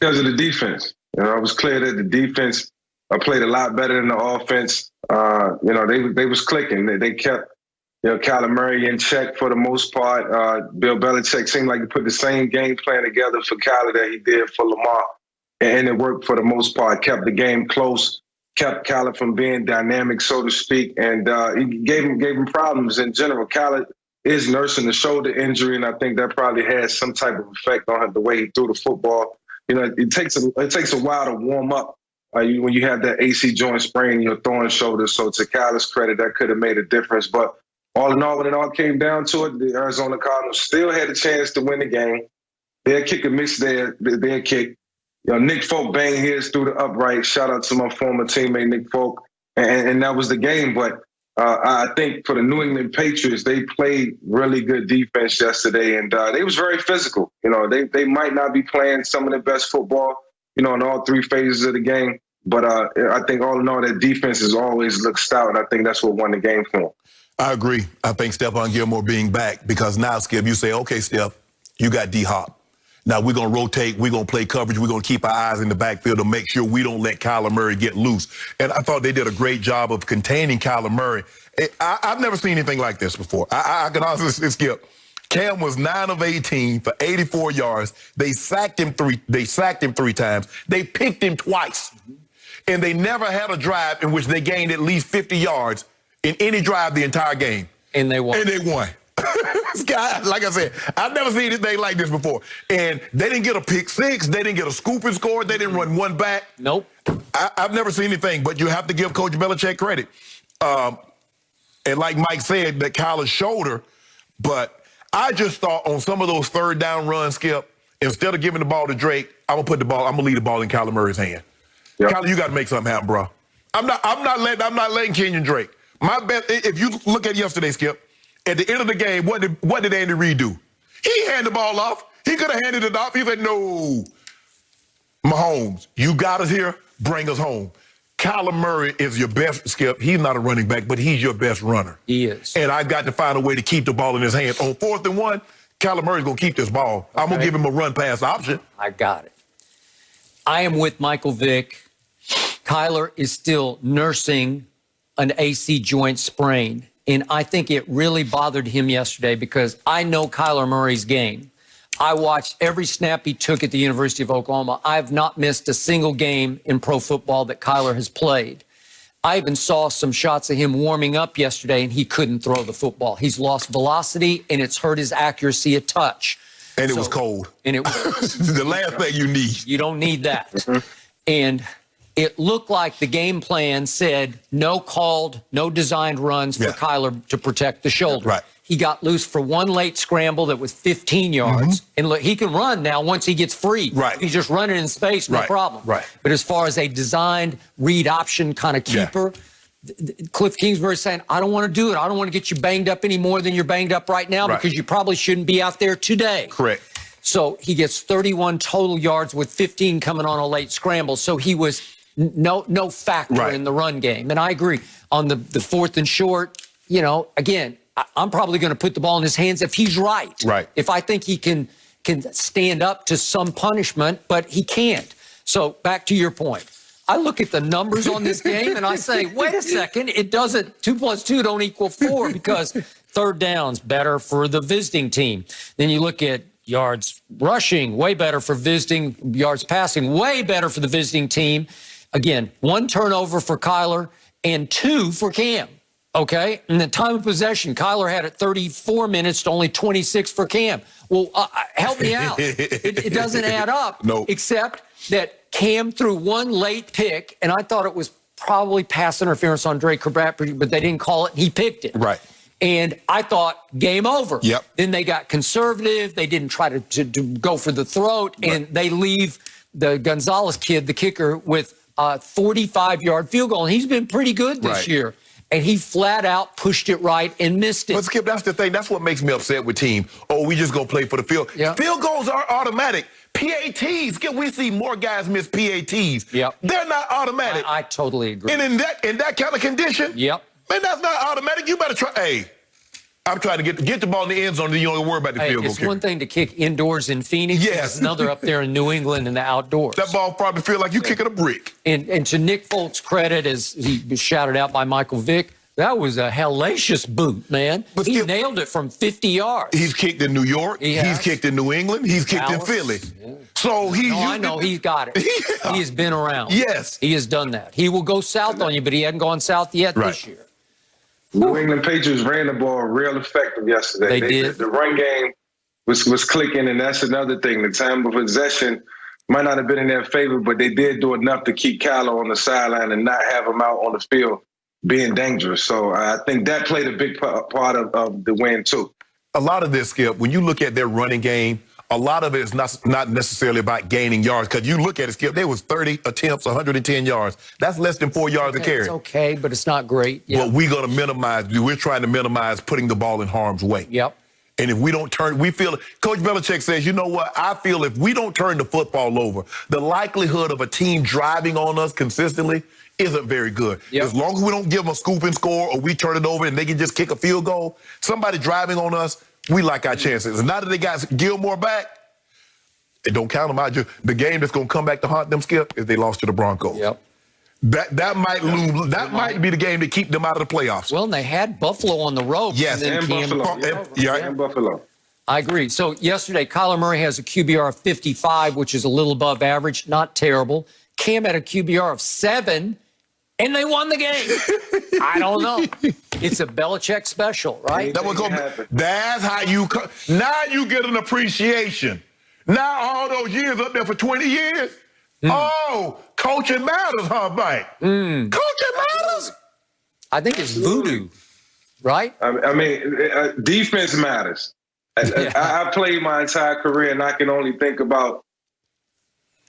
Because of the defense. You know, it was clear that the defense played a lot better than the offense. You know, they was clicking. They kept, you know, Kyler Murray in check for the most part. Bill Belichick seemed like he put the same game plan together for Kyler that he did for Lamar. And it worked for the most part, kept the game close, kept Kyler from being dynamic, so to speak. And he gave him problems in general. Kyler is nursing the shoulder injury, and I think that probably has some type of effect on him, the way he threw the football. You know, it takes a while to warm up when you have that AC joint sprain in your throwing shoulder. So to Kyler's credit, that could have made a difference. But all in all, when it all came down to it, the Arizona Cardinals still had a chance to win the game. Their kicker missed their kick. You know, Nick Folk banged his through the upright. Shout out to my former teammate Nick Folk, and that was the game. But I think for the New England Patriots, they played really good defense yesterday, and they was very physical. You know, they might not be playing some of the best football, you know, in all three phases of the game. But I think all in all, that defense has always looked stout, and I think that's what won the game for them. I agree. I think Stephon Gilmore being back, because now, Skip, you say, okay, Steph, you got D-Hop. Now we're going to rotate, we're going to play coverage, we're going to keep our eyes in the backfield to make sure we don't let Kyler Murray get loose. And I thought they did a great job of containing Kyler Murray. I've never seen anything like this before. I can honestly, Skip, Cam was 9 of 18 for 84 yards. They sacked him three times. They picked him twice. And they never had a drive in which they gained at least 50 yards in any drive the entire game. And they won. And they won. This guy, like I said, I've never seen anything like this before. And they didn't get a pick six. They didn't get a scoop and score. They didn't run one back. Nope. I've never seen anything, but you have to give Coach Belichick credit. And like Mike said, that Kyler's shoulder, but I just thought on some of those third down runs, Skip, instead of giving the ball to Drake, I'm gonna leave the ball in Kyler Murray's hand. Yep. Kyler, you got to make something happen, bro. I'm not letting Kenyon Drake. My bet, if you look at yesterday, Skip, at the end of the game, what did Andy Reid do? He handed the ball off. He could have handed it off. He said, no, Mahomes, you got us here, bring us home. Kyler Murray is your best, Skip. He's not a running back, but he's your best runner. He is. And I've got to find a way to keep the ball in his hands. On 4th and 1, Kyler Murray's going to keep this ball. Okay. I'm going to give him a run-pass option. I got it. I am with Michael Vick. Kyler is still nursing an AC joint sprain. And I think it really bothered him yesterday because I know Kyler Murray's game. I watched every snap he took at the University of Oklahoma. I have not missed a single game in pro football that Kyler has played. I even saw some shots of him warming up yesterday, and he couldn't throw the football. He's lost velocity, and it's hurt his accuracy a touch. And it was cold. And it was the last thing you need. You don't need that. And it looked like the game plan said no called, no designed runs for Kyler to protect the shoulder. Right. He got loose for one late scramble that was 15 yards. And look, he can run now once he gets free. Right. He's just running in space, no problem. Right. But as far as a designed read option kind of keeper, Cliff Kingsbury's saying, I don't want to do it. I don't want to get you banged up any more than you're banged up right now because you probably shouldn't be out there today. Correct. So he gets 31 total yards with 15 coming on a late scramble. So he was no factor in the run game. And I agree. On the 4th and short, you know, again, I'm probably going to put the ball in his hands if he's right. Right. If I think he can stand up to some punishment, but he can't. So back to your point. I look at the numbers on this game and I say, wait a second, it doesn't, 2 plus 2 don't equal 4 because third down's better for the visiting team. Then you look at yards rushing, way better for visiting, yards passing, way better for the visiting team. Again, 1 turnover for Kyler and 2 for Cam, okay? And the time of possession, Kyler had it 34 minutes to only 26 for Cam. Well, help me out. It doesn't add up, except that Cam threw 1 late pick, and I thought it was probably pass interference on Drake Kirkpatrick, but they didn't call it, and he picked it. Right. And I thought, game over. Yep. Then they got conservative. They didn't try to go for the throat, and they leave the Gonzalez kid, the kicker, with a 45-yard field goal. And he's been pretty good this year. And he flat out pushed it right and missed it. But, Skip, that's the thing. That's what makes me upset with team. Oh, we just going to play for the field. Field goals are automatic. PATs, Skip, we see more guys miss PATs. They're not automatic. I totally agree. And in that kind of condition, man, that's not automatic. You better try. Hey, I'm trying to get the ball in the end zone, then you don't worry about the field goal It's kicker. one thing to kick indoors in Phoenix. Yes. It's another up there in New England in the outdoors. That ball probably feel like you kicking a brick. And to Nick Folk's credit, as he was shouted out by Michael Vick, that was a hellacious boot, man. But he still, nailed it from 50 yards. He's kicked in New York. He's kicked in New England. He's kicked Dallas. in Philly. Yeah. So he. I know he's got it. Yeah. He has been around. Yes. He has done that. He will go south on you, but he hadn't gone south yet this year. New England Patriots ran the ball real effective yesterday. They did. The run game was clicking, and that's another thing. The time of possession might not have been in their favor, but they did do enough to keep Kyler on the sideline and not have him out on the field being dangerous. So I think that played a big part of the win, too. A lot of this, Skip, when you look at their running game, a lot of it is not necessarily about gaining yards. Because you look at it, Skip, there was 30 attempts, 110 yards. That's less than 4 yards a carry. It's okay, but it's not great. Yeah. But we're going to minimize. We're trying to minimize putting the ball in harm's way. Yep. And if we don't turn, we feel, Coach Belichick says, you know what, I feel if we don't turn the football over, the likelihood of a team driving on us consistently isn't very good. Yep. As long as we don't give them a scoop and score or we turn it over and they can just kick a field goal, somebody driving on us, we like our chances. And now that they got Gilmore back, it don't count them out. The game that's going to come back to haunt them, Skip, is they lost to the Broncos. Yep. That might lose. That might be the game to keep them out of the playoffs. Well, and they had Buffalo on the road. Yes, and Buffalo. And Buffalo. I agree. So yesterday, Kyler Murray has a QBR of 55, which is a little above average, not terrible. Cam had a QBR of 7, and they won the game. I don't know. It's a Belichick special, right? That's how you now you get an appreciation. Now all those years up there for 20 years. Oh, coaching matters, huh, Mike? Coaching matters. I think it's voodoo, right? I mean, defense matters. I played my entire career, and I can only think about,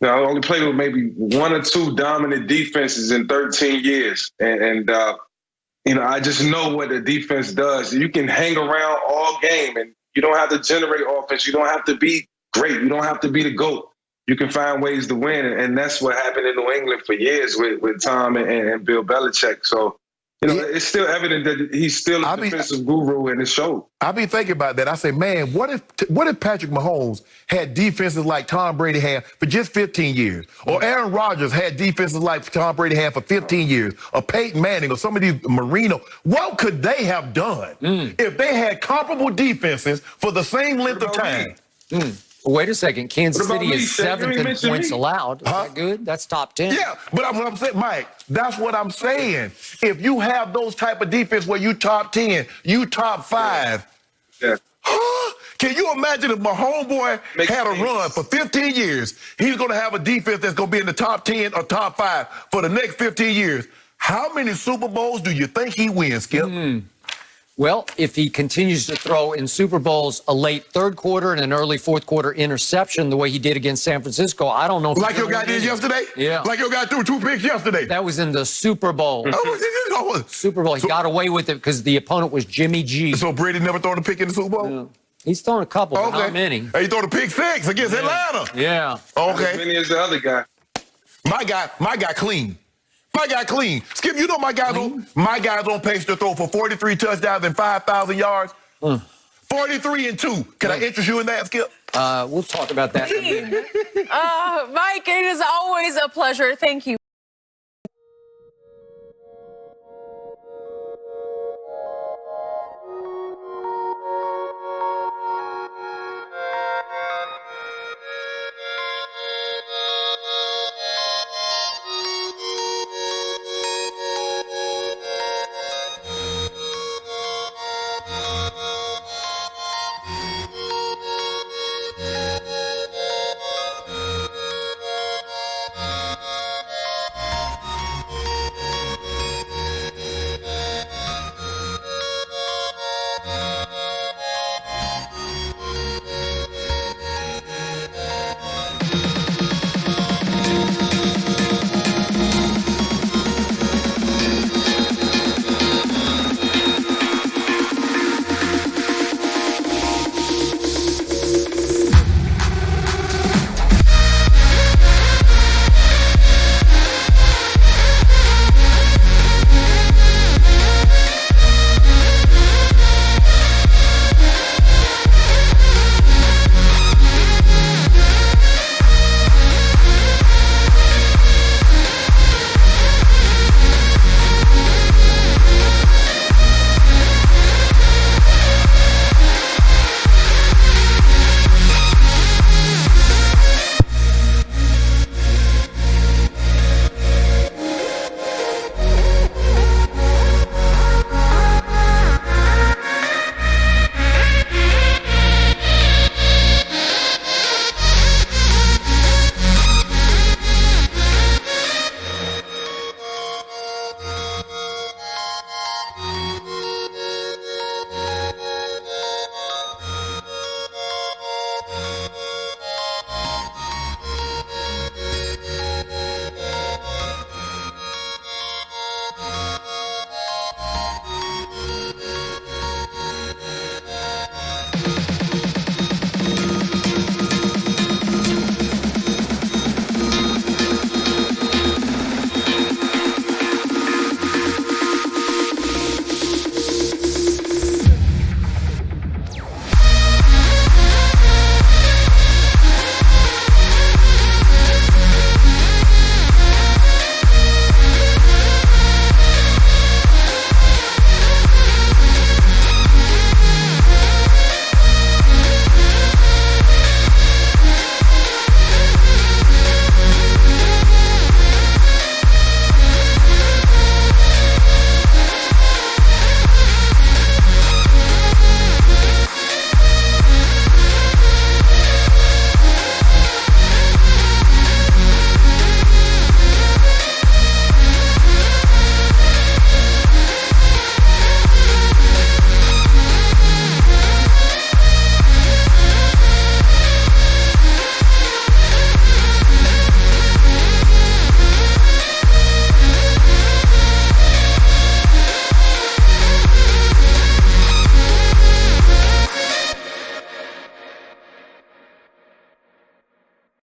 I only played with maybe 1 or 2 dominant defenses in 13 years. And I just know what the defense does. You can hang around all game, and you don't have to generate offense. You don't have to be great. You don't have to be the GOAT. You can find ways to win, and that's what happened in New England for years with Tom and Bill Belichick. So, it's still evident that he's still a defensive guru in his show. I be thinking about that. I say, man, what if Patrick Mahomes had defenses like Tom Brady had for just 15 years? Or Aaron Rodgers had defenses like Tom Brady had for 15 years? Or Peyton Manning or some of these Marino? What could they have done if they had comparable defenses for the same length of time? Wait a second. Kansas City is 7th in points allowed. Is that good? That's top 10. Yeah, but I'm saying, Mike, that's what I'm saying. If you have those type of defense where you top 10, you top 5. Yeah. Can you imagine if my homeboy had a run for 15 years, he's going to have a defense that's going to be in the top 10 or top 5 for the next 15 years. How many Super Bowls do you think he wins, Skip? Well, if he continues to throw in Super Bowls a late 3rd quarter and an early 4th quarter interception the way he did against San Francisco, I don't know. Like your guy did yesterday? Yeah. Like your guy threw 2 picks yesterday? That was in the Super Bowl. Super Bowl. He got away with it because the opponent was Jimmy G. So Brady never thrown a pick in the Super Bowl? Yeah. He's thrown a couple, but not many. Hey, he thrown a pick 6 against Atlanta. Yeah. Okay. As many as the other guy. My guy clean. My guy clean. Skip, you know my guy's on pace to throw for 43 touchdowns and 5,000 yards. 43 and 2. Can I interest you in that, Skip? We'll talk about that in a minute. Mike, it is always a pleasure. Thank you.